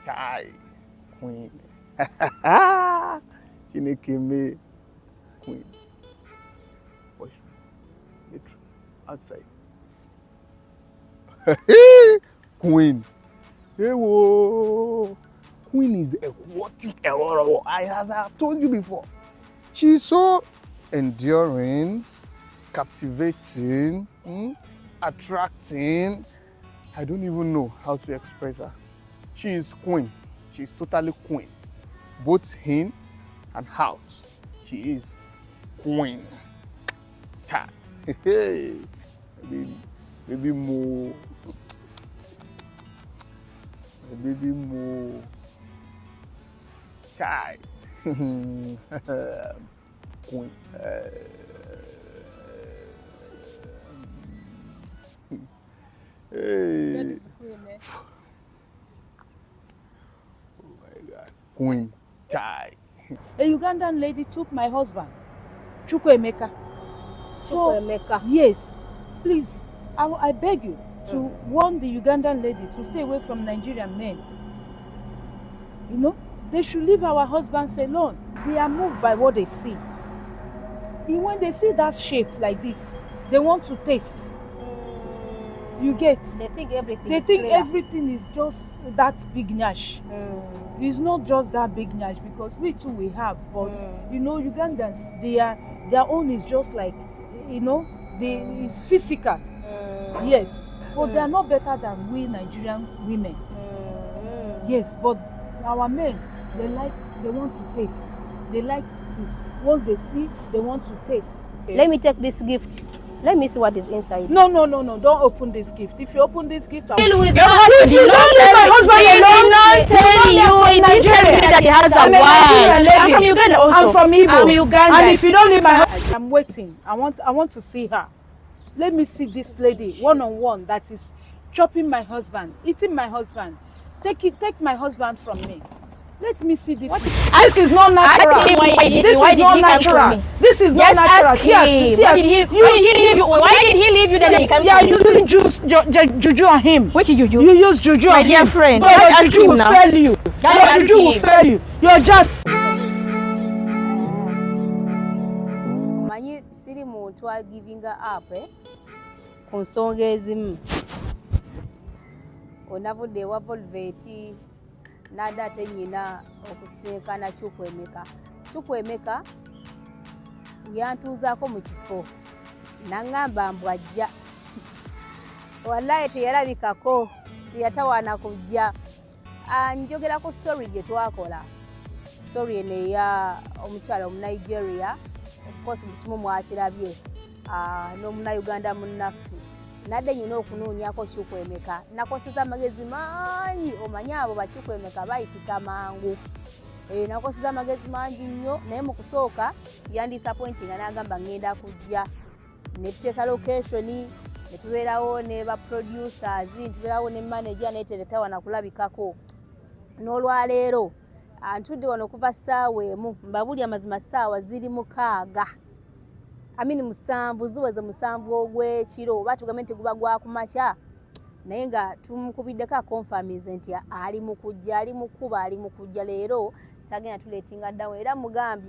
Chai. Queen. Chinekeme. Queen. Watch. Outside. Queen. Hey, whoa. Queen is aquatic. As I have told you before. She's so enduring, captivating, attracting. I don't even know how to express her. She is queen. She is totally queen. Both in and out. She is queen. Ta. Hey, baby Mo. Baby Mo. Child. Queen. Hey. That is queen, eh? Oh my God. Queen. Child. A Ugandan lady took my husband, Chukmaker. Chukmaker. Yes, please, I beg you to warn the Ugandan lady to stay away from Nigerian men. You know, they should leave our husbands alone. They are moved by what they see. And when they see that shape like this, they want to taste. You get? They think everything. They think everything is just that big nash. It's not just that big nash because we too we have, but you know, Ugandans, their own is just like, you know, it's physical. Yes, but they are not better than we Nigerian women. Yes, but our men, they want to taste. They like to, once they see, they want to taste. Let me take this gift. Let me see what is inside. No, don't open this gift. If you open this gift, I'll Deal with if you don't leave my husband alone, he didn't tell you that he has a wife. I'm from Uganda also. I'm from Igbo. I'm Uganda. And if you don't leave my husband, I'm waiting. I want to see her. Let me see this lady one-on-one that is chopping my husband, eating my husband. Take my husband from me. Let me see this. This is not natural. This is not natural. This is not natural. Why did he leave you then? You are using juju on him. Which juju? You use juju on him. My dear friend. Your juju will fail you. Your juju will fail you. You're just. Manyi siri muntu wa giving up ku nsonga ezimu. Onavudde wa Volveti nada ate nnyina okusinkana Chukmaker yantuuzaako mu kifo naŋŋamba mbwajja wallahi teyalabikako teyatawaana kujja. Njogera ku story gye twakola, story eno eya omukyala Omunigeria, of course buli kimu mwakirabye, n'Omunayuganda munnaffe nadde nyina okunoonyako Chukmaker. Nakoseza amagezi mangi, omanyi abo ba Chukmaker bayitika mangu. Nakoseza amagezi mangi nnyo, naye mu kusooka yandisappointinga n'agamba ngenda kujja. Ne tuteesa location, ne tubeerawo ne ba producers, ne tubeerawo ne manager, naye tetawaana kulabikako. N'olwaleero antudde wano kuva ssaawa emu, mbabuli amazima ssaawa ziri 6. Amini 7 ziweze 7 ogw'ekiro, oba tugambe nti guba gwa kumakya, naye nga tumukubiddeko confirmize nti ali mu kujja, ali mu kuba, ali mu kujja. Leero tagenda tuleetinga ddawo, era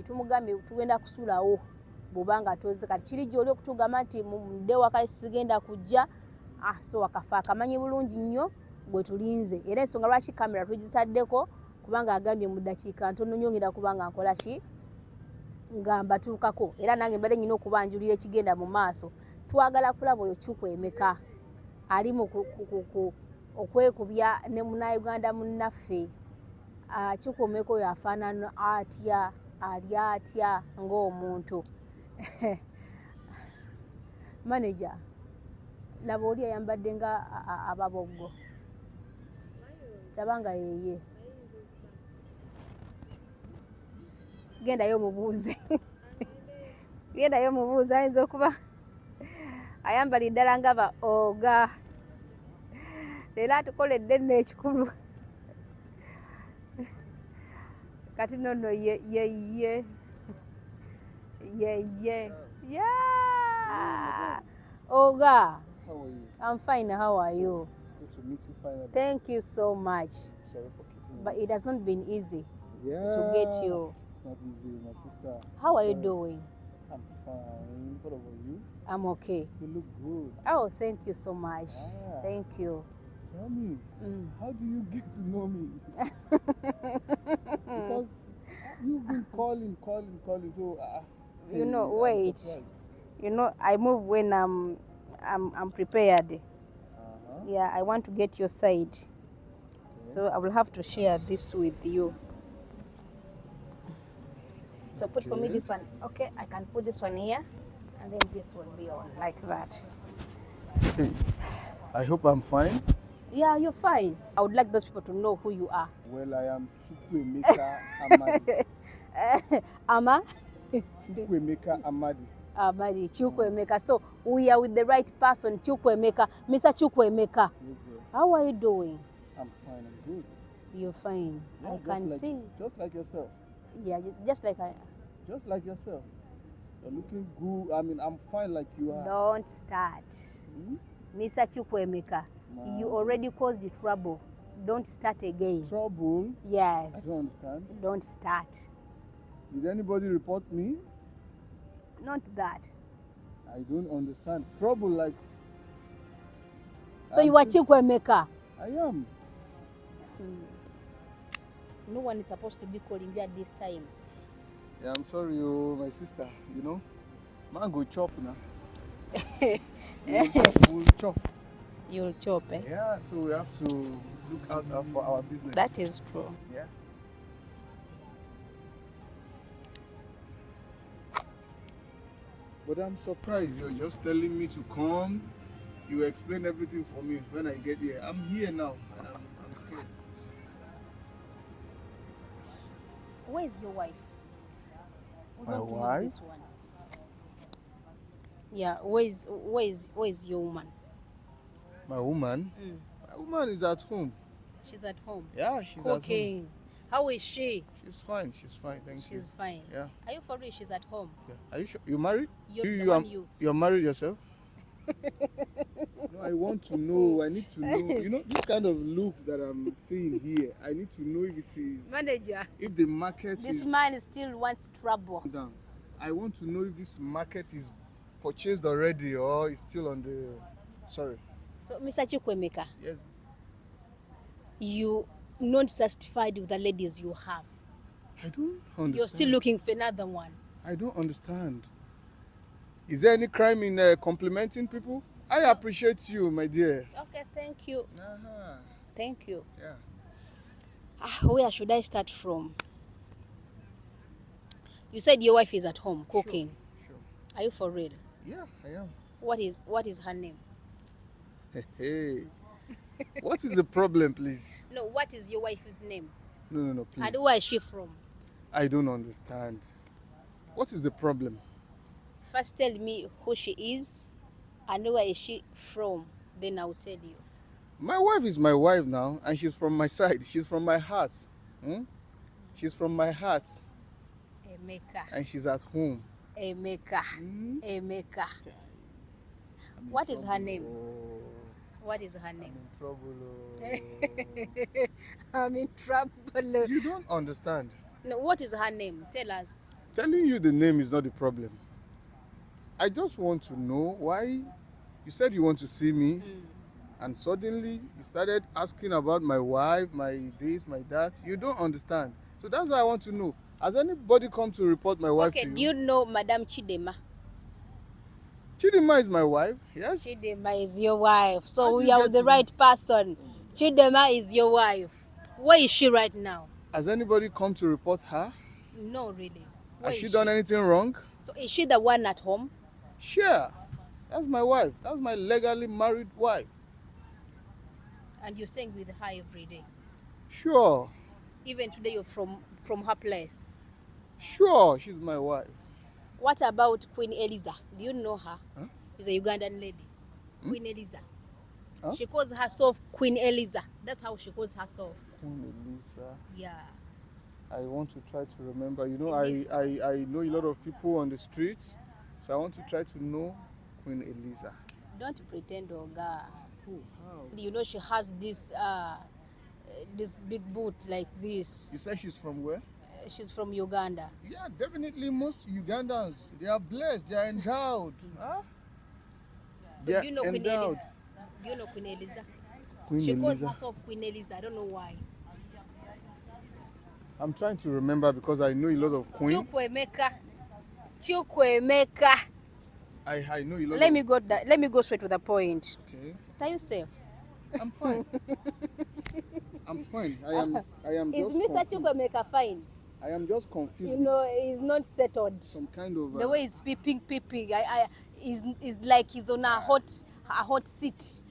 tumugambye tugenda kusulawo bw'obanga toze. Kati kiri gy'oli okutugamba nti mudde waka sigenda kujja, so wakafa akamanyi bulungi nnyo gwe tulinze. Era ensonga lwaki kamera tugitaddeko kubanga agambye mu ddakiika ntono nyongera kubanga nkola ki nga mbatuukako, era nange mbadde nyina okubanjulira ekigenda mu maaso. Twagala kulaba oyo Chukmaker ali mu okwekubya ne Munayuganda munnaffe. Chukmaker oyo afaanana atya, ali atya ng'omuntu. Manager, laba oli ayambadde nga ababoggo. Tabanga yeye. Gendayo mubuuze. Gendayo mubuuze, ayinza okuba ayambali ddala nga ba oga. Leero atukoledde nno ekikulu. Kati nonno ye. Yeah. Oga. How are you? I'm fine. How are you? It's good to meet you finally. Thank you so much. Sorry for keeping But it has not been easy Yeah. to get you. It's not easy, my sister. How are you Sorry. doing? I'm fine. What about you? I'm okay. You look good. Oh, thank you so much. Ah. Thank you. Tell me, how do you get to know me? Because you've been calling. So You know, I'm wait. surprised. You know, I move when I'm prepared. Uh-huh. Yeah, I want to get your side. Okay. So I will have to share this with you. So put for me Okay. this one. Okay, I can put this one here, and then this will be on like that. Hey, I hope I'm fine. Yeah, you're fine. I would like those people to know who you are. Well, I am Chukmaker Amadi. Ama? Chukmaker Amadi. Amadi, Chukmaker. So we are with the right person, Chukmaker. Mr. Chukmaker. Yes, sir. How are you doing? I'm fine. I'm good. You're fine. Yeah, I just can like, see. Just like yourself. Yeah, just like I. Just like yourself. You're looking good. I mean, I'm fine like you are. Don't start. Hmm? Mr. Chukmaker, you already caused the trouble. Don't start again. Trouble? Yes. I don't understand. Don't start. Did anybody report me? Not that. I don't understand. Trouble like... So you are Chukmaker? I am. No one is supposed to be calling you at this time. Yeah, I'm sorry, my sister. You know, man go chop now. We'll chop. You'll chop, eh? Yeah, so we have to look out for our business. That is true. Yeah. But I'm surprised you're just telling me to come. You explain everything for me when I get here. I'm here now and I'm scared. Where is your wife? My We're going to use wife? this one. Yeah, where is your woman? My woman? My woman is at home. She's at home. Yeah, she's at home. Cooking. How is she? She's fine, thank you. She's fine. Yeah. Are you for real? She's at home. Yeah. Are you sure? You married? You're married yourself? No, I want to know. I need to know. You know, this kind of look that I'm seeing here, I need to know if it is... Manager. If the market This is... man still wants trouble. down. I want to know if this market is purchased already or is still on the... Sorry. So, Mr. Chukmaker, Yes. you not satisfied with the ladies you have. I don't understand. You're still looking for another one. I don't understand. Is there any crime in complimenting people? I appreciate you, my dear. Okay, thank you. Uh-huh. Thank you. Yeah. Where should I start from? You said your wife is at home cooking. Sure. Are you for real? Yeah, I am. What is her name? Hey. What is the problem, please? No, what is your wife's name? No, please. And where is she from? I don't understand. What is the problem? First tell me who she is and where is she from. Then I'll tell you. My wife is my wife now, and she's from my side. She's from my heart. She's from my heart. Emekka. And she's at home. Emekka. Emekka. What is her name? What is her name? I'm in trouble. I'm in trouble. You don't understand. No, what is her name? Tell us. Telling you the name is not the problem. I just want to know why you said you want to see me, and suddenly you started asking about my wife, my this, my that. You don't understand. So that's why I want to know. Has anybody come to report my wife to you? Okay, do you know Madame Chidema? Chidema is my wife, yes. Chidema is your wife. So How do we you are get with the to right person. Chidema is your wife. Where is she right now? Has anybody come to report her? No, really. Where Has she is done anything wrong? So is she the one at home? Sure. That's my wife. That's my legally married wife. And you're staying with her every day? Sure. Even today you're from her place? Sure, she's my wife. What about Queen Eliza? Do you know her? Huh? She's a Ugandan lady. Queen Eliza. Huh? She calls herself Queen Eliza. That's how she calls herself. Queen Elisa. Yeah. I want to try to remember. You know, I know a lot of people on the streets, so I want to try to know Queen Elisa. Don't pretend, Oga. Oh, how? You know she has this this big boot like this. You said she's from where? She's from Uganda. Yeah, definitely most Ugandans, they are blessed, they are endowed. Huh? So do you know Queen Eliza? Do you know Queen Eliza? She calls herself Queen Eliza. I don't know why. I'm trying to remember because I know a lot of Queen. Chukmaker. I know a lot. Let me go straight to the point. Okay. Are you safe? I'm fine. I'm fine. I am Is just Mr. Chukmaker fine? I am just confused. You know, he's not settled. Some kind of the way he's peeping. Is like he's on a hot seat.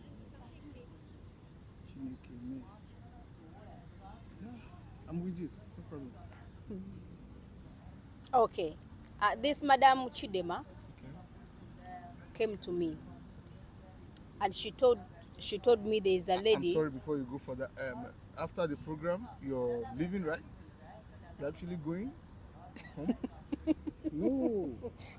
Yeah, I'm with you. No problem. Okay. This Madam Chidema came to me, and she told me there is a lady. I'm sorry, before you go for that. After the program, you're leaving, right? You're actually going home? No.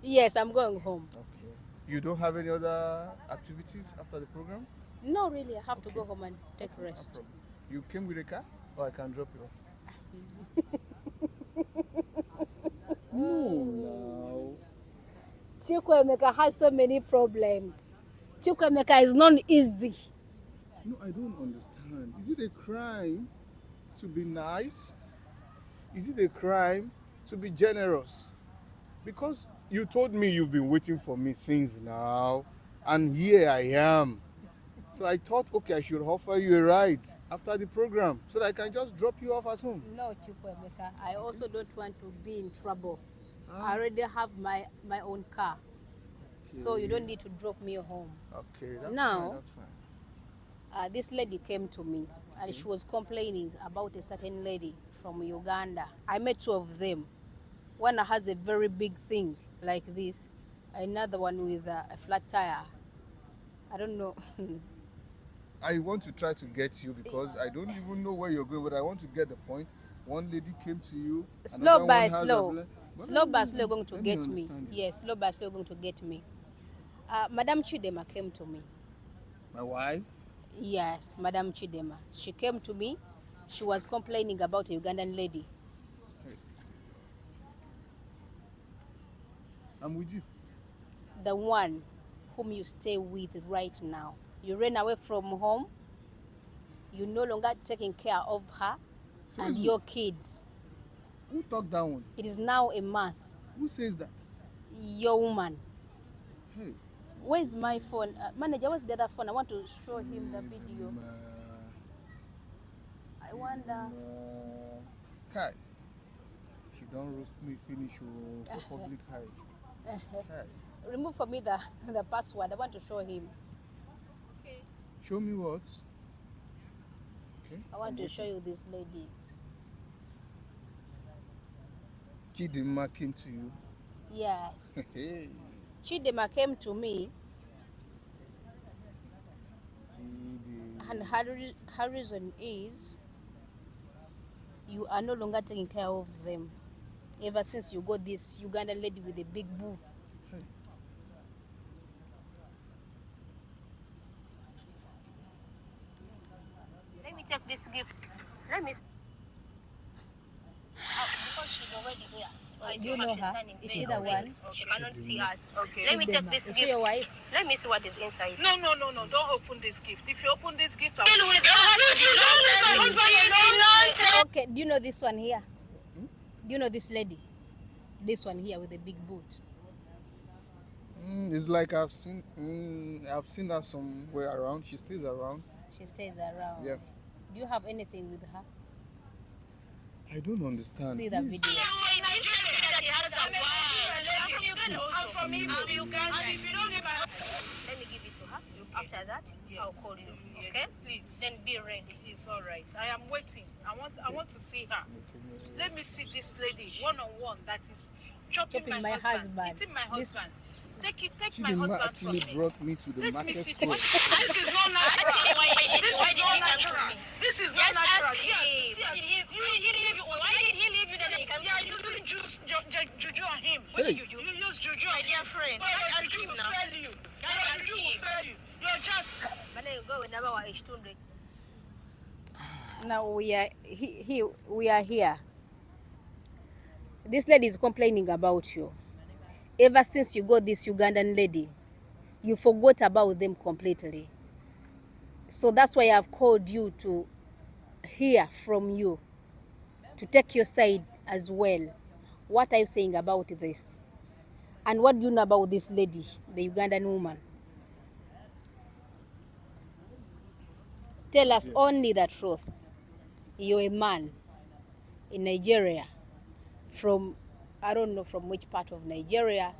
Yes, I'm going home. Okay. You don't have any other activities after the program? No, really. I have to go home and take rest. No problem. You came with a car, or I can drop you off? No. Chukmaker has so many problems. Chukmaker is not easy. No, I don't understand. Is it a crime to be nice? Is it a crime to be generous? Because you told me you've been waiting for me since now, and here I am. So I thought, okay, I should offer you a ride after the program so that I can just drop you off at home. No, Chukmaker, I also don't want to be in trouble. I already have my own car. So you don't need to drop me home. Okay, that's now, fine, that's fine. This lady came to me and she was complaining about a certain lady from Uganda. I met two of them. One has a very big thing like this, another one with a flat tire. I don't know. I want to try to get you because I don't even know where you're going, but I want to get the point. One lady came to you. Slow by slow. Slow by slow going to get me. Yes, slow by slow going to get me. Madam Chidema came to me. My wife? Yes, Madam Chidema. She came to me. She was complaining about a Ugandan lady. Hey. I'm with you. The one whom you stay with right now. You ran away from home. You're no longer taking care of her and your kids. Who talked that one? It is now a month. Who says that? Your woman. Hey. Where's my phone? Manager, what's the other phone? I want to show him the video. I wonder. Kai. She don't roast me finish for public high. Kai. Remove for me the password. I want to show him. Okay. Show me what? Okay. I want to show you these ladies. Chidema came to you? Yes. Hey. Chidema came to me. And her reason is you are no longer taking care of them ever since you got this Ugandan lady with a big boob. Hey. Let me take this gift. Let me. Because she's already here. Do you know her? Is she the one? She cannot see us. Okay. Let me take this gift. Is she your wife? Let me see what is inside. No. Don't open this gift. If you open this gift, I'll Okay. Do you know this one here? Do you know this lady? This one here with the big boot. It's like I've seen her somewhere around. She stays around. She stays around. Yeah. Do you have anything with her? I don't understand. See the video. I'm from Uganda. Let me give it to her. Okay. After that, yes. I'll call you. Yes, okay? Please. Then be ready. It's all right. I am waiting. I want to see her. Let me see this lady one-on-one that is chopping my husband. Eating my husband. Take my husband actually from me. brought me to the market square. This is not natural. This is not natural. This is not natural. Yes. Why did he leave you then? Yeah, using juju on him. What did you do? You use juju, my dear friend. Juju will fail you. Juju will fail you. You're just. Now we are here. This lady is complaining about you. Ever since you got this Ugandan lady, you forgot about them completely. So that's why I've called you to hear from you, to take your side as well. What are you saying about this? And what do you know about this lady, the Ugandan woman? Tell us only the truth. You're a man in Nigeria, from, I don't know from which part of Nigeria,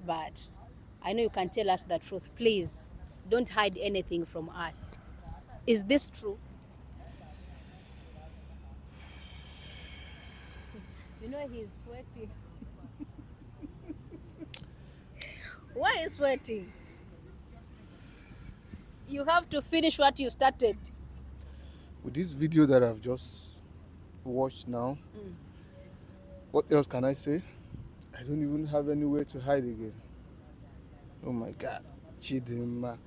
but I know you can tell us the truth. Please, don't hide anything from us. Is this true? You know he's sweating. Why are you sweating? You have to finish what you started. With this video that I've just watched now, what else can I say? I don't even have anywhere to hide again. Oh my God, Chidima,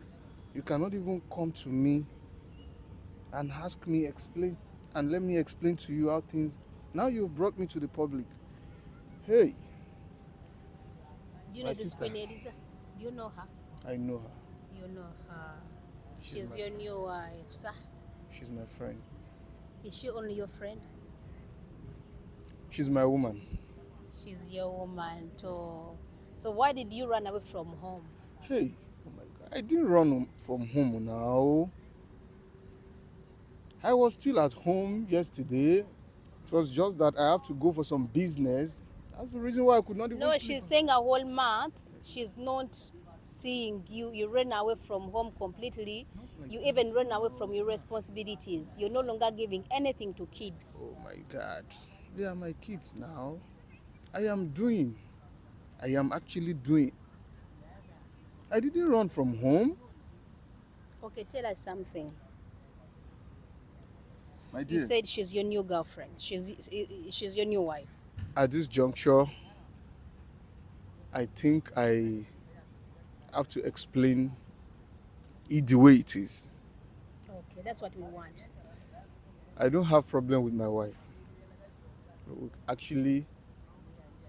you cannot even come to me and ask me, explain, and let me explain to you how things. Now you've brought me to the public. Hey. Do you know this Queen Eliza? Do you know her? I know her. You know her. She's your new wife, sir. She's my friend. Is she only your friend? She's my woman. She's your woman too. So why did you run away from home? Hey, oh my God, I didn't run from home now. I was still at home yesterday. It was just that I have to go for some business. That's the reason why I could not even sleep. She's saying a whole month. She's not seeing you. You ran away from home completely. You even ran away from your responsibilities. You're no longer giving anything to kids. Oh my God. They are my kids now. I am actually doing. I didn't run from home. Okay, tell us something. My dear. You said she's your new girlfriend. She's your new wife. At this juncture, I think I have to explain it the way it is. Okay, that's what we want. I don't have problem with my wife. We actually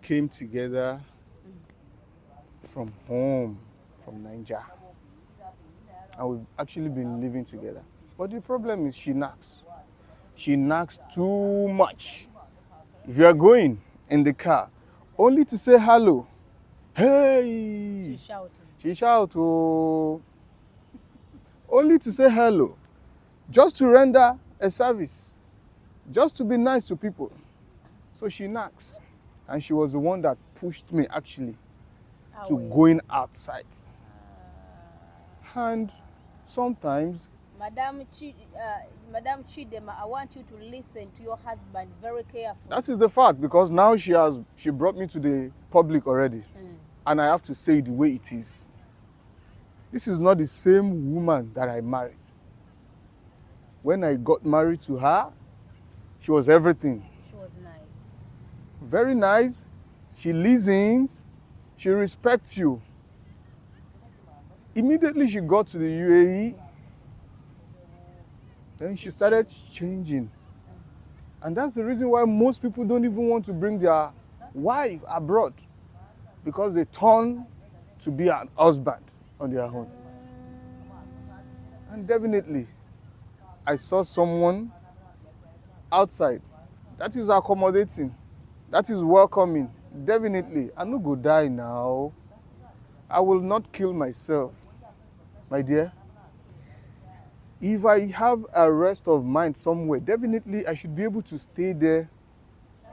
came together from home, from Nigeria. And we've actually been living together. But the problem is she knacks. She knacks too much. If you are going in the car, only to say hello, hey! She's shouting. She shout, oh. Only to say hello, just to render a service, just to be nice to people. So she knacks. And she was the one that pushed me actually to going outside. And sometimes, Madam Chidema, I want you to listen to your husband very carefully. that is the fact, because now she brought me to the public already. And I have to say it the way it is. This is not the same woman that I married. When I got married to her, she was everything. She was nice. Very nice. She listens. She respects you. Immediately she got to the UAE, then she started changing. And that's the reason why most people don't even want to bring their wife abroad, because they turn to be an husband on their own. And definitely, I saw someone outside that is accommodating, that is welcoming. Definitely, I no go die now. I will not kill myself, my dear. If I have a rest of mind somewhere, definitely I should be able to stay there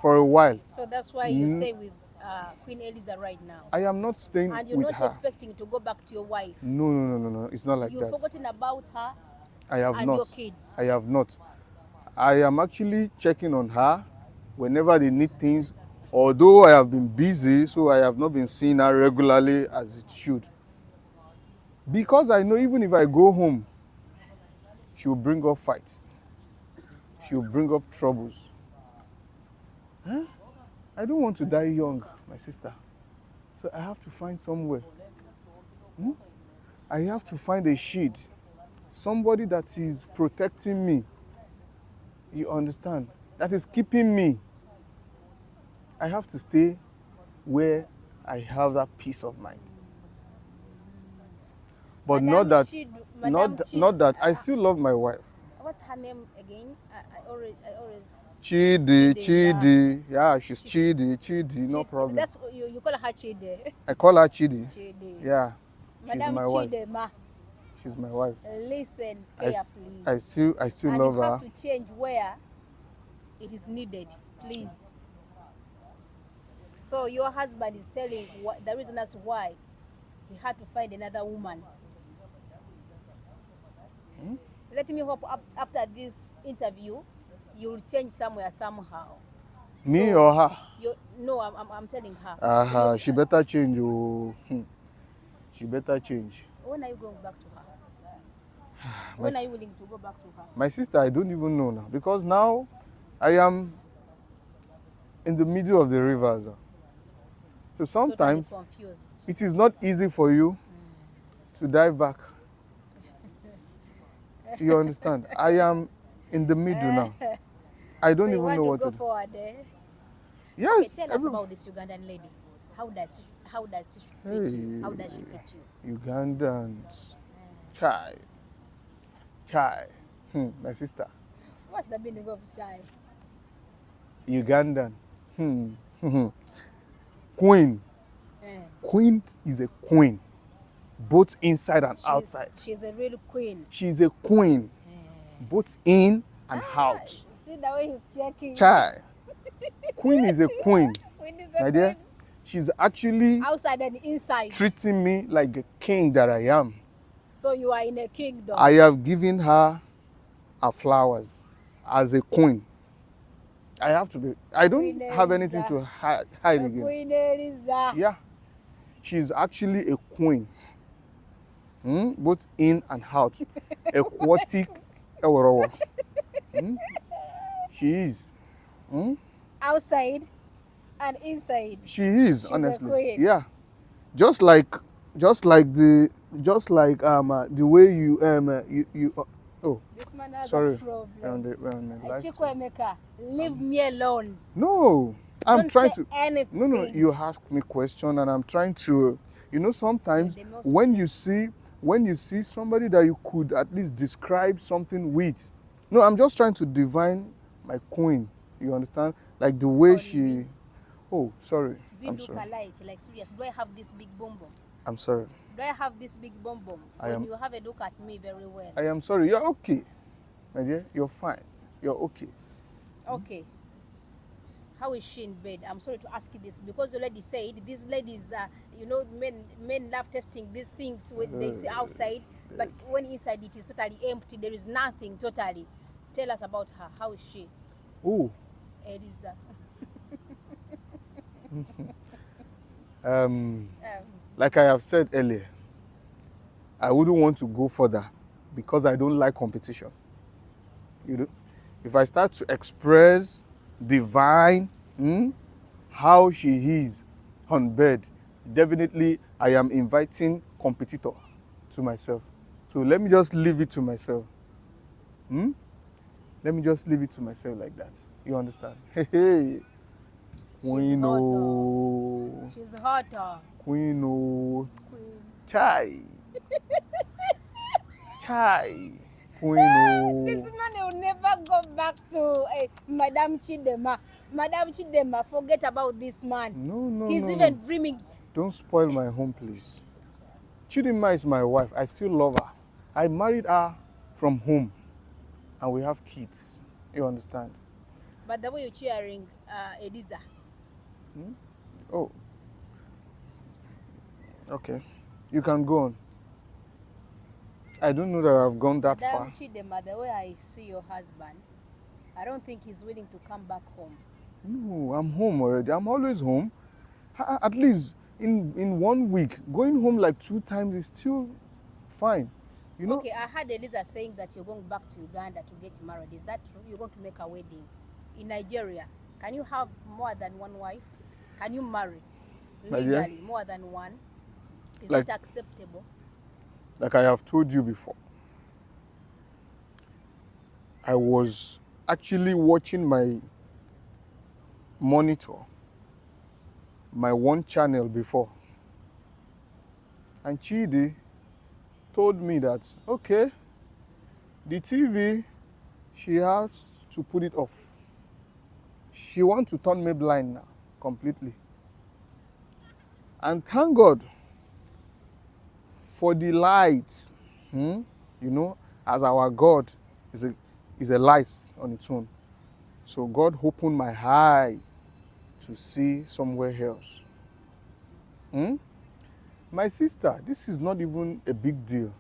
for a while. So that's why you stay with Queen Eliza right now. I am not staying with her. And you're not expecting to go back to your wife. No. It's not like that. You've forgotten about her. I have and not. Your kids. I have not. I am actually checking on her whenever they need things. Although I have been busy, so I have not been seeing her regularly as it should. Because I know even if I go home, she will bring up fights. She will bring up troubles. Huh? I don't want to die young, my sister. So I have to find somewhere. I have to find a shield. Somebody that is protecting me. You understand? That is keeping me. I have to stay where I have that peace of mind. But not that, not that I still love my wife. What's her name again? I always. Chidi. Yeah, she's Chidi, no problem. That's you call her Chidi. I call her Chidi. Chidi. Yeah, she's Madam my wife. Chidema. She's my wife. Listen carefully. I still and love you her. have to change where it is needed, please. So your husband is telling the reason as to why he had to find another woman. Let me hope after this interview, you'll change somewhere somehow. Me or her? No, I'm telling her. So she better change. She better change. When are you going back to her? When are you willing to go back to her? My sister, I don't even know now. Because now I am in the middle of the rivers. So sometimes it is not easy for you to dive back. You understand? I am in the middle now. I don't even know what to do. Forward, eh? Yes. Okay, tell us about this Ugandan lady. How does she treat you? How does she treat you? Ugandans. Chai. My sister. What's the meaning of chai? Ugandan. Queen. Queen is a queen. Both inside and outside. She's a real queen. She's a queen. Both in and out. See the way he's checking. Chai. Queen is a queen. Queen is My a dear, queen. she's actually Outside and inside. treating me like a king that I am. So you are in a kingdom. I have given her flowers as a queen. I have to be. I don't Queen have anything to hide again. Queen Eliza. Yeah. She's actually a queen. Both in and out. Aquatic. She is. Outside and inside. She is, She's honestly. a queen. Yeah. Just like the way you oh, This man has sorry. a problem. We're on the live Chiku, Emekka, leave me alone. No, I'm Don't trying say to. anything. No, you ask me question, and I'm trying to. Sometimes when you see somebody that you could at least describe something with. No, I'm just trying to divine my queen. You understand? Like the way she. Oh, sorry. I'm sorry. Like serious. Do I have this big bum bum? I'm sorry. Do I have this big bum bum? When you have a look at me very well. I am sorry. You're okay, my dear. You're fine. You're okay. Okay. How is she in bed? I'm sorry to ask you this because the lady said these ladies, men love testing these things when they see outside, but when inside it is totally empty. There is nothing totally. Tell us about her. How is she? Oh. Eliza. Like I have said earlier, I wouldn't want to go further because I don't like competition. You know, if I start to express divine how she is on bed, definitely I am inviting competitor to myself. So let me just leave it to myself. Let me just leave it to myself like that. You understand? Hey. Wuuno. She's hotter. Queen. Chai. Queen. This man will never go back to Madam Chidema. Madam Chidema, forget about this man. No. He's even dreaming. Don't spoil my home, please. Chidema is my wife. I still love her. I married her from home, and we have kids. You understand? But the way you're cheering Eliza. Oh. Okay. You can go on. I don't know that I've gone that far. Chidema, the way I see your husband, I don't think he's willing to come back home. No, I'm home already. I'm always home. At least in 1 week, going home like 2 times is still fine. You know? Okay, I heard Eliza saying that you're going back to Uganda to get married. Is that true? You're going to make a wedding in Nigeria. Can you have more than one wife? Can you marry legally more than one? Is it acceptable? Like I have told you before, I was actually watching my monitor, my one channel before. And Chidi told me that, okay, the TV, she has to put it off. She wants to turn me blind now, completely. And thank God for the light. You know, as our God is a light on its own. So God opened my eyes to see somewhere else. My sister, this is not even a big deal.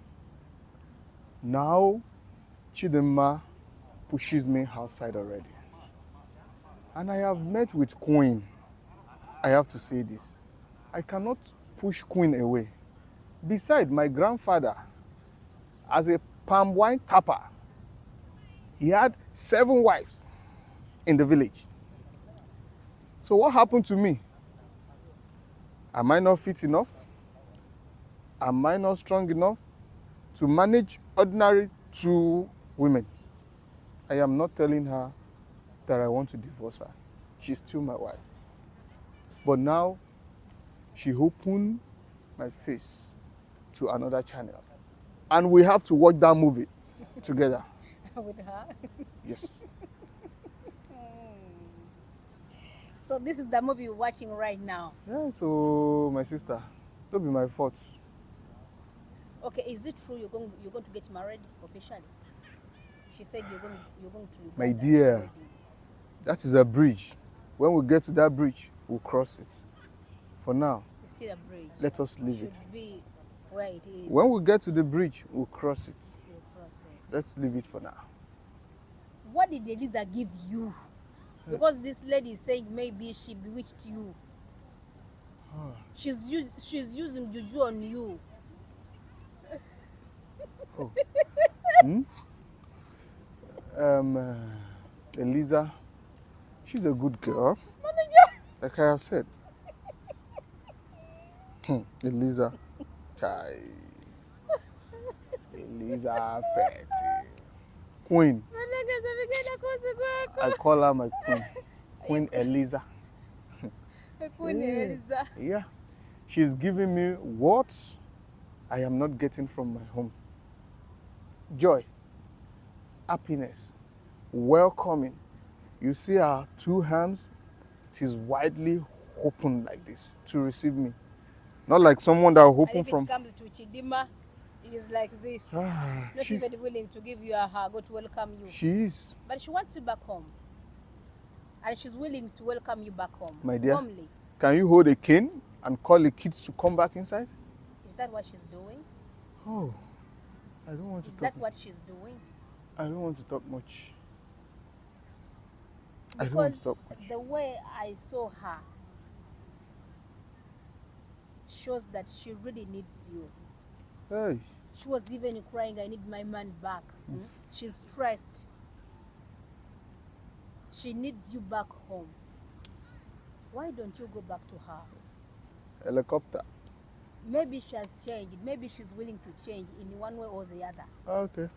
Now, Chidinma pushes me outside already. And I have met with Queen. I have to say this. I cannot push Queen away. Besides, my grandfather, as a palm wine tapper, he had 7 wives in the village. So what happened to me? Am I not fit enough? Am I not strong enough to manage ordinary 2 women? I am not telling her that I want to divorce her. She's still my wife. But now, she opened my face to another channel. And we have to watch that movie together. With her? Yes. So this is the movie you're watching right now? Yeah, so my sister, don't be my fault. Okay, is it true you're going to get married officially? She said you're going to Uganda. My dear, that is a bridge. When we get to that bridge, we'll cross it. For now, you see the bridge? Let us leave it. Should be where it is. When we get to the bridge, we'll cross it. You'll cross it. Let's leave it for now. What did Eliza give you? Because this lady is saying maybe she bewitched you. She's using juju on you. Oh. Eliza, she's a good girl. Like I have said. Eliza. Chai. Eliza Fetty. Queen. I call her my queen. Queen Eliza. Queen Eliza. Yeah. She's giving me what I am not getting from my home. Joy, happiness, welcoming. You see her 2 arms, it is widely open like this to receive me. Not like someone that will open from... if it comes to Chidima, it is like this. Not even willing to give you a hug or to welcome you. She is. But she wants you back home. And she's willing to welcome you back home. My dear, warmly. Can you hold a cane and call the kids to come back inside? Is that what she's doing? Oh, I don't want to talk. Is that what she's doing? I don't want to talk much. Because I don't want to talk much. The way I saw her shows that she really needs you. Hey. She was even crying, I need my man back. She's stressed. She needs you back home. Why don't you go back to her? Helicopter. Maybe she has changed. Maybe she's willing to change in one way or the other. Okay.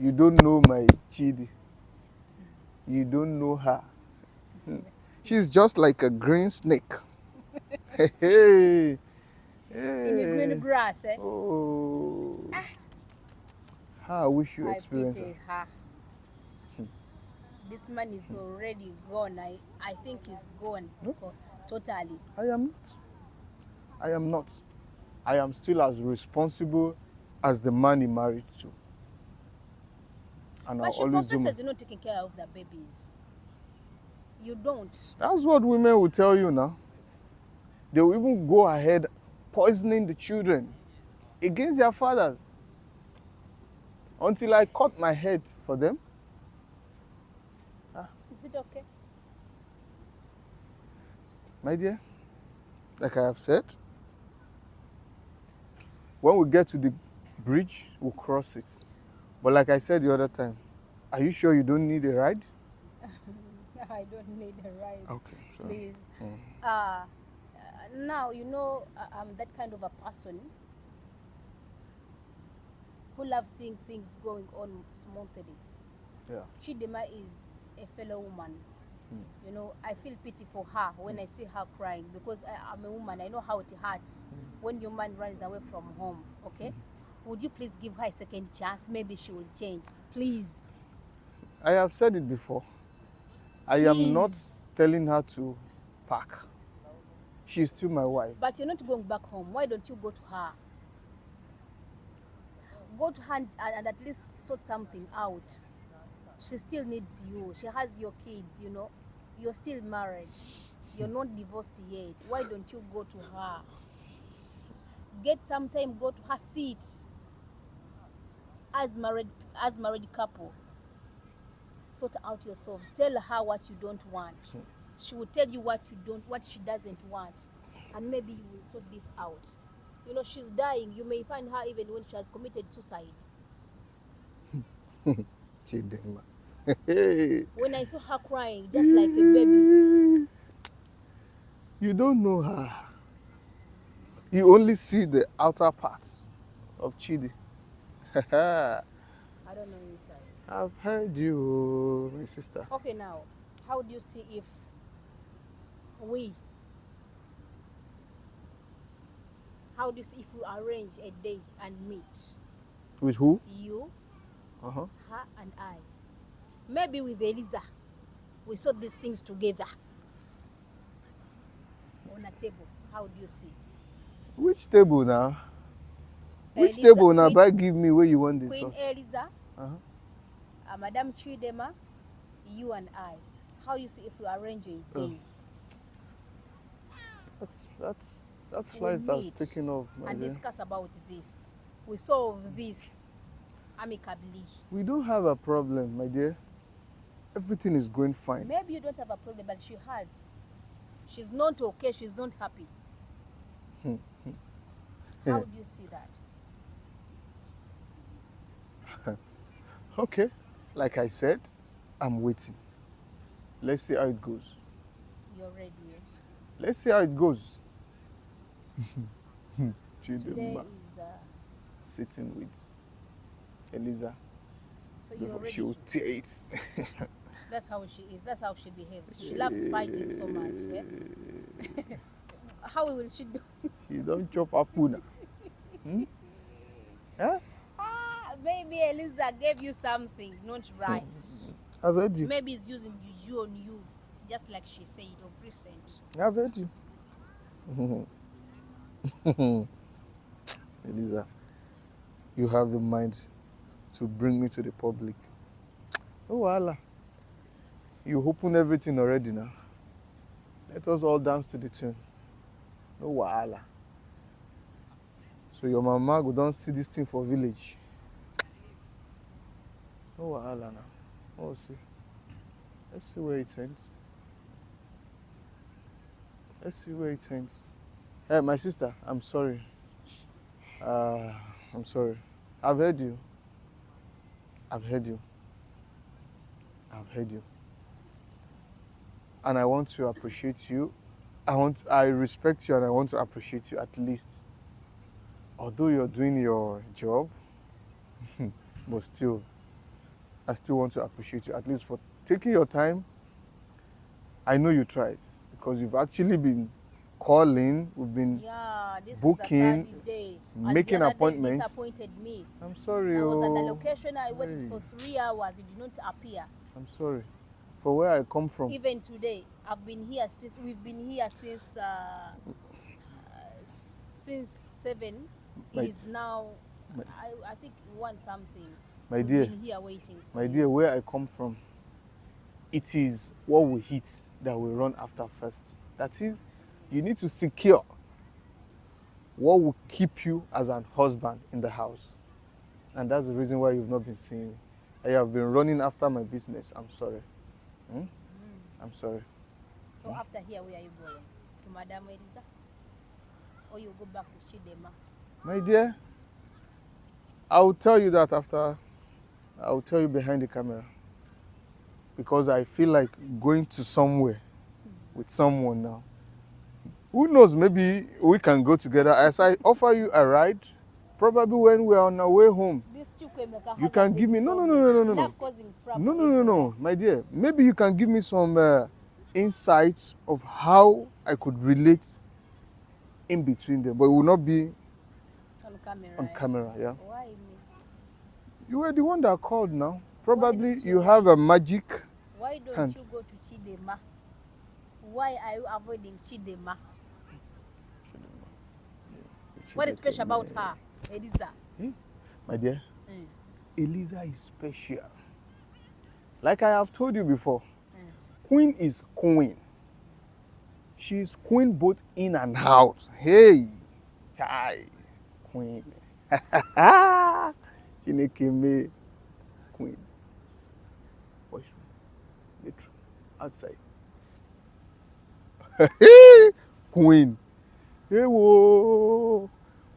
You don't know my Chidi. You don't know her. She's just like a green snake. Hey. In the green grass, eh? Oh. How I wish you experienced pity her. This man is already gone. I think he's gone totally. I am not. I am still as responsible as the man he married to. And but she confesses you're not taking care of the babies. You don't. That's what women will tell you now. They will even go ahead poisoning the children against their fathers. Until I cut my head for them. Is it okay? My dear, like I have said, when we get to the bridge, we'll cross it. But like I said the other time, are you sure you don't need a ride? I don't need a ride. Okay, so. Please. Now, you know, I'm that kind of a person who loves seeing things going on smoothly. Yeah. Chidema is a fellow woman. You know, I feel pity for her when I see her crying because I'm a woman. I know how it hurts when your man runs away from home. Okay, would you please give her a second chance? Maybe she will change. Please. I have said it before. I am not Please. telling her to pack. She's still my wife. But you're not going back home. Why don't you go to her? Go to her and at least sort something out. She still needs you. She has your kids, you know. You're still married. You're not divorced yet. Why don't you go to her? Get some time, go to her seat. As married couple, sort out yourselves. Tell her what you don't want. She will tell you what she doesn't want. And maybe you will sort this out. You know, she's dying. You may find her even when she has committed suicide. Chidema. When I saw her crying, just like a baby. You don't know her. You only see the outer parts of Chidi. I don't know inside. I've heard you, my sister. Okay, now, how do you see if we arrange a day and meet? With who? You, Uh-huh. her, and I. Maybe with Eliza, we sort these things together on a table. How do you see? Which table now? Which Eliza, table now? But give me where you want this. Queen Eliza, Uh-huh. Madam Chidema, you and I. How do you see if we arrange a day? That's flight that's taking off, my and dear. discuss about this. We solve this amicably. We don't have a problem, my dear. Everything is going fine. Maybe you don't have a problem, but she has. She's not okay. She's not happy. How do you see that? Okay. Like I said, I'm waiting. Let's see how it goes. You're ready. Eh? Let's see how it goes. Today Chidema is sitting with Eliza. so you're Before ready. she will tear it. That's how she is. That's how she behaves. She loves fighting so much. Yeah? How will she do? She don't chop up puna. Huh? Maybe Eliza gave you something not right. I've heard you. Maybe it's using you on you, just like she said of recent. I've heard you. Eliza, you have the mind to bring me to the public. Oh, Allah. You open everything already now. Let us all dance to the tune. No wahala. So your mama go don't see this thing for village. No wahala now. Oh, see. Let's see where it ends. Let's see where it ends. Hey, my sister, I'm sorry. I'm sorry. I've heard you. I've heard you. I've heard you. And I want to appreciate you. I respect you and I want to appreciate you at least. Although you're doing your job, but still, I still want to appreciate you at least for taking your time. I know you tried because you've actually been calling, we've been This booking, was the third day. making and the other appointments. Day disappointed me. I'm sorry. I was at the oh. location. I waited Hey. for 3 hours. You did not appear. I'm sorry. For where I come from. Even today, we've been here since 7. It is now, I think you want something. My We've dear, been here waiting for my you. dear, where I come from, it is what we eat that we run after first. That is, you need to secure what will keep you as an husband in the house. And that's the reason why you've not been seeing me. I have been running after my business. I'm sorry. I'm sorry. So after here, where are you going? To Madam Eliza? Or you go back to Chidema? My dear, I will tell you that after. I will tell you behind the camera. Because I feel like going to somewhere with someone now. Who knows, maybe we can go together. As I offer you a ride, probably when we are on our way home. This Chiku Emekka You can give me no. Love causing problem. No, my dear. Maybe you can give me some insights of how I could relate in between them, but it will not be On camera. Yeah. Why me? You were the one that called now. Probably you have a magic. Why don't hand. you go to Chidema? Why are you avoiding Chidema? What is special about her, Eliza? My dear, Eliza is special. Like I have told you before, Queen is queen. She is queen both in and out. Hey, chai, queen. Chinekeme, queen. Washroom, bedroom, outside. Queen. Hey, whoa.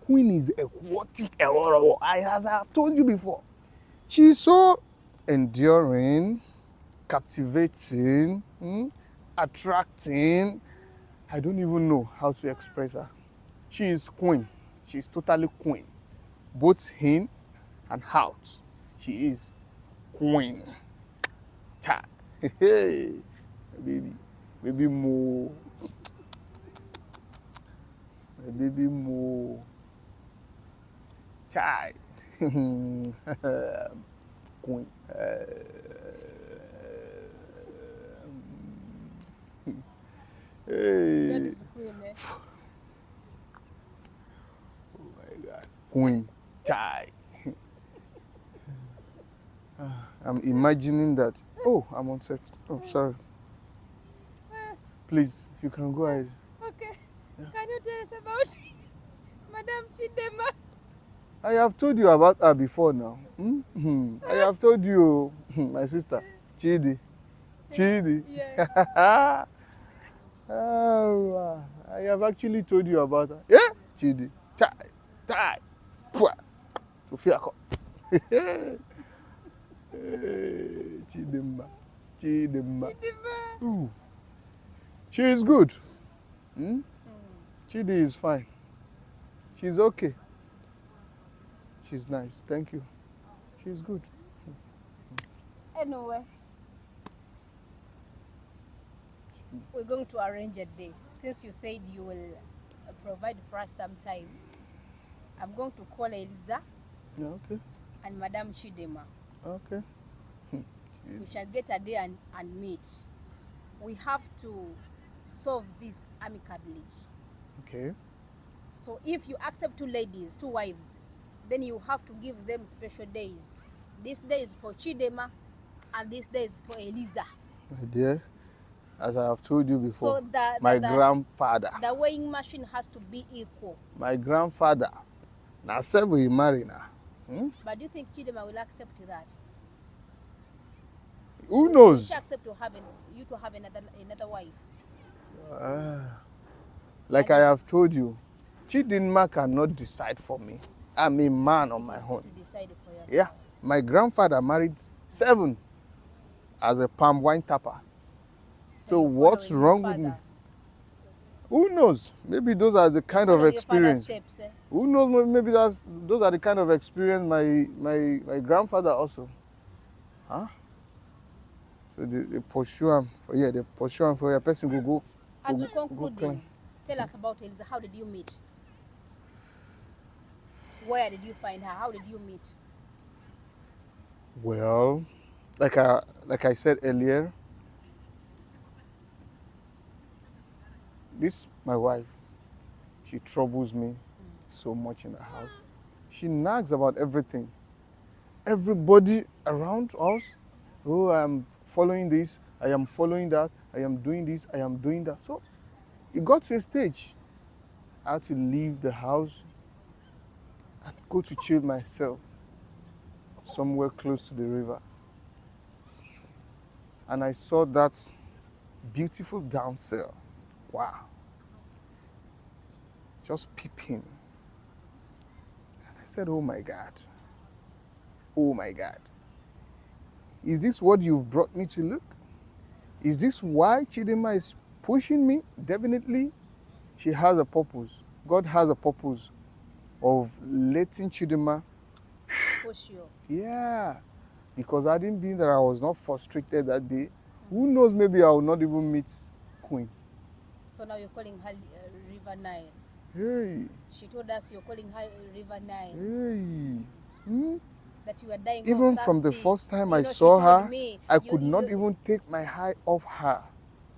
Queen is aquatic. As I have told you before, she's so enduring, captivating, attracting. I don't even know how to express her. She is queen. She is totally queen. Both in and out. She is queen. Cha. Hey, baby Mo. Baby Mo. Chai. Queen. Hey. That is queen, eh? Oh my God. Queen. Chai. I'm imagining that. Oh, I'm on set. Oh, sorry. Please, you can go ahead. Okay. Yeah. Can you tell us about Madam Chidema? I have told you about her before now. I have told you, my sister, Chidi. Yeah. Oh, I have actually told you about her. Yeah? Chidi. Tai. Pua. Sophia. Chidema. Ooh. She is good. Chidi is fine. She's okay. She's nice. Thank you. She's good. Anyway, we're going to arrange a day. Since you said you will provide for us some time, I'm going to call Eliza. Yeah, okay. And Madam Chidema. Okay. We shall get a day and meet. We have to solve this amicably. Okay. So if you accept two ladies, two wives, then you have to give them special days. This day is for Chidema and this day is for Eliza. My dear, as I have told you before, so my grandfather. The weighing machine has to be equal. My grandfather. Now, say we marry now. But do you think Chidema will accept that? Who knows? Will she accept you to have another wife? Like I have told you, Chidinma cannot decide for me. I'm a man on my own. To decide for yourself. Yeah. My grandfather married 7 as a palm wine tapper. So what's wrong with me? Who knows? Maybe those are the kind of experience. Steps, eh? Who knows? Maybe those are the kind of experience my grandfather also. Huh? So they pursue him for they pursue him for a person go. As we conclude, tell us about Eliza. How did you meet? Where did you find her? How did you meet? Well, like I said earlier, this my wife. She troubles me so much in the house. She nags about everything. Everybody around us. Oh, I'm following this. I am following that. I am doing this. I am doing that. So it got to a stage. I had to leave the house and go to chill myself somewhere close to the river. And I saw that beautiful damsel. Wow. Just peeping. And I said, oh my God. Oh my God. Is this what you've brought me to look? Is this why Chidema is pushing me? Definitely, she has a purpose. God has a purpose of letting Chidema push you. Yeah. Because I didn't mean that I was not frustrated that day. Who knows, maybe I will not even meet Queen. So now you're calling her River Nile. Hey. She told us you're calling her River Nile. Hey. That you were dying Even of from the thirsty. first time You I know, saw she told her, me, I could not even take my eye off her.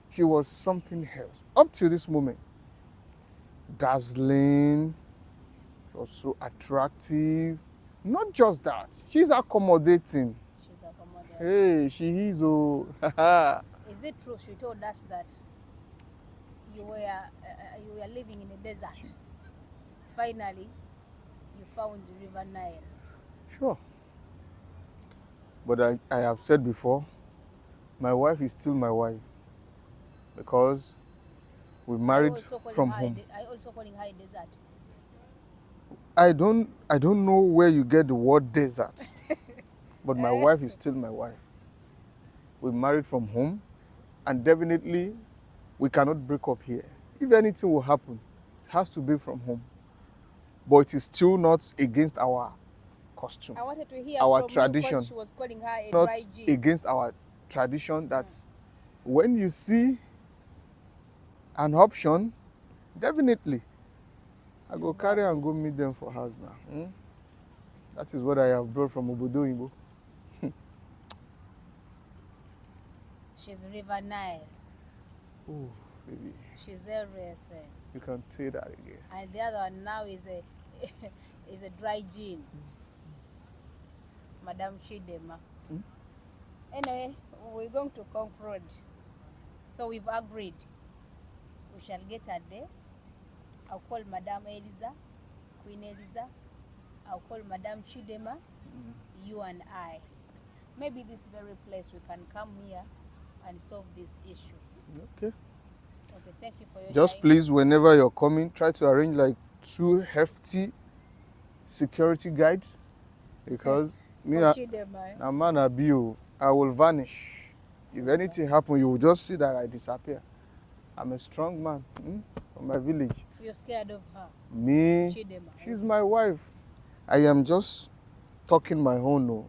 She was something else. Up to this moment. Dazzling. She was so attractive. Not just that. She's accommodating. She's accommodating. Hey, she is. Oh. Is it true she told us that you were living in a desert? Finally, you found the River Nile. Sure. But I have said before, my wife is still my wife because we married from home. I also calling her a desert. I don't know where you get the word desert, but my wife is still my wife. We married from home, and definitely we cannot break up here. If anything will happen, it has to be from home. But it is still not against our costume. I wanted to hear our from tradition. You, she was calling her a not dry G. against our tradition that when you see an option, definitely I go carry and go meet them for house now. That is what I have brought from Obodo Igbo. She's River Nile. Oh, baby. She's everything. You can say that again. And the other one now is a is a dry gin. Madam Chidema. Anyway, we're going to conclude. So we've agreed. We shall get a day. I'll call Madam Eliza, Queen Eliza. I'll call Madam Chidema, you and I. Maybe this very place we can come here and solve this issue. Okay. Okay, thank you for your Just time. please, whenever you're coming, try to arrange like 2 hefty security guides because me, a man abuse, I will vanish. If anything happens, you will just see that I disappear. I'm a strong man from my village. So you're scared of her? Me, Chidema. She's my wife. I am just talking my own. No.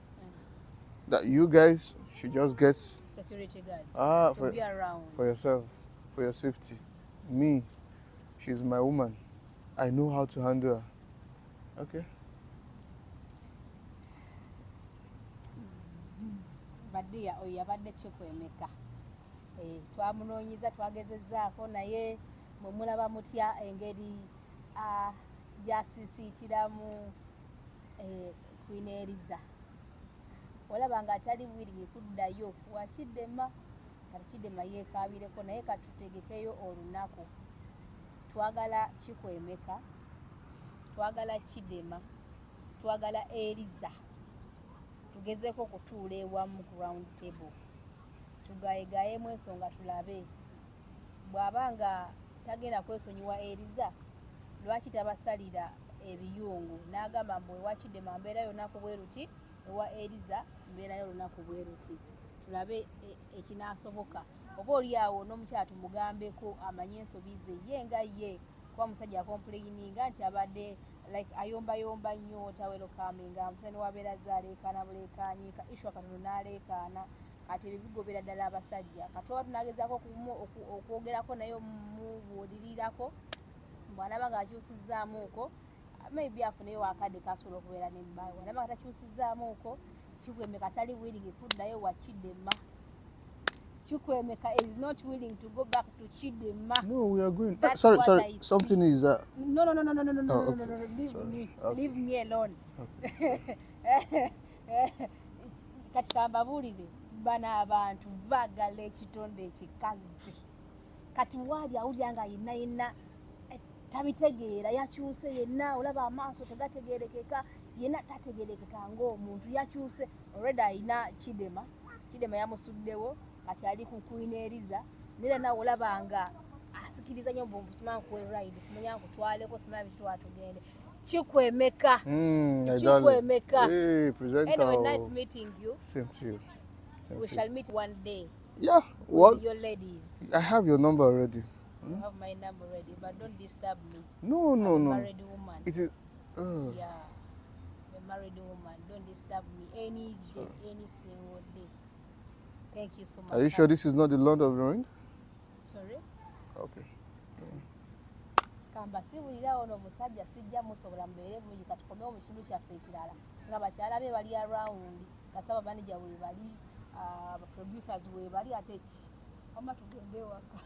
That you guys should just get security guards to be around. For yourself, for your safety. Me, she's my woman. I know how to handle her. Okay? Badia oyabadde Chiku Emekka. Twamunoonyiza twagezezzaako naye mwe mulaba mutya engeri gy'asiisiitiramu Queen Eliza. Olaba nga atali willing kuddayo wa Chidema. Kati Chidema yeekaabireko naye katutegekeyo olunaku. Twagala Chiku Emekka, twagala Chidema, twagala Eliza. Tugezeeko kutuula ewamu ku round table. Tugayegayeemu ensonga tulabe. Bw'aba nga tagenda kwesonyiwa Eliza, lwaki tabasalira ebiyungu n'agamba mbu ewa Chidema mbeerayo olunaku bwe ruti, ewa Eliza mbeerayo olunaku bwe ruti. Tulabe ekinaasoboka. Oba oli awo n'omukyala tumugambeko amanye ensobi ze ye nga ye. Kuba musajja akomplayininga nti abadde like ayombayomba nnyo tawerokaminga musani wabeera zaaleekaana buleekaanyiika ishwa katono n'aleekaana kati ebyo bigobera ddala abasajja katoba tunagezaako okwogerako naye mubuulirirako bw'anaba ng'akyusizaamuuko maybe afuneyo wakadde kasobola okubeera n'embaayi bw'anaba nga takyusizaamuuko Chiku Emekka atali willing kuddayo wa Chidema. Chiku Emekka is not willing to go back to Chidema. No, we are going. Sorry. Something is. No. Okay. Leave Sorry. me. Okay. Leave me alone. Okay. Kati kambabuulire bano abantu baagala ekitonde ekikazi. Kati waali awulira nga yenna tabitegeera yakyuse yenna olaba amaaso tegategeerekeka yenna tategeerekeka ng'omuntu yakyuse already ayina Chidema yamusuddewo kati ali ku Queen Eliza nera nawe olaba nga asikiriza nnyo mbusima nkuwe ride simanya nkutwaleko simanya bitwa tugende Chiku Emekka. Chiku Emekka. Hey, presenter. Anyway, nice meeting you. Same to you. We shall meet one day. Yeah. What? With your ladies. I have your number already. You have my number already, but don't disturb me. No. I'm a married woman. It is. Yeah. married woman. Don't disturb me any day, any single day. Thank you so much. Are you sure this is not the Lord of the Ring? Sorry? Okay. Kamba sibulirawo n'omusajja sijja musobola mbeere bulungi katukomewo mu kitundu kyaffe ekirala nga bakyala be bali around nga saba manager we bali producers we bali ate ki wama tugende waka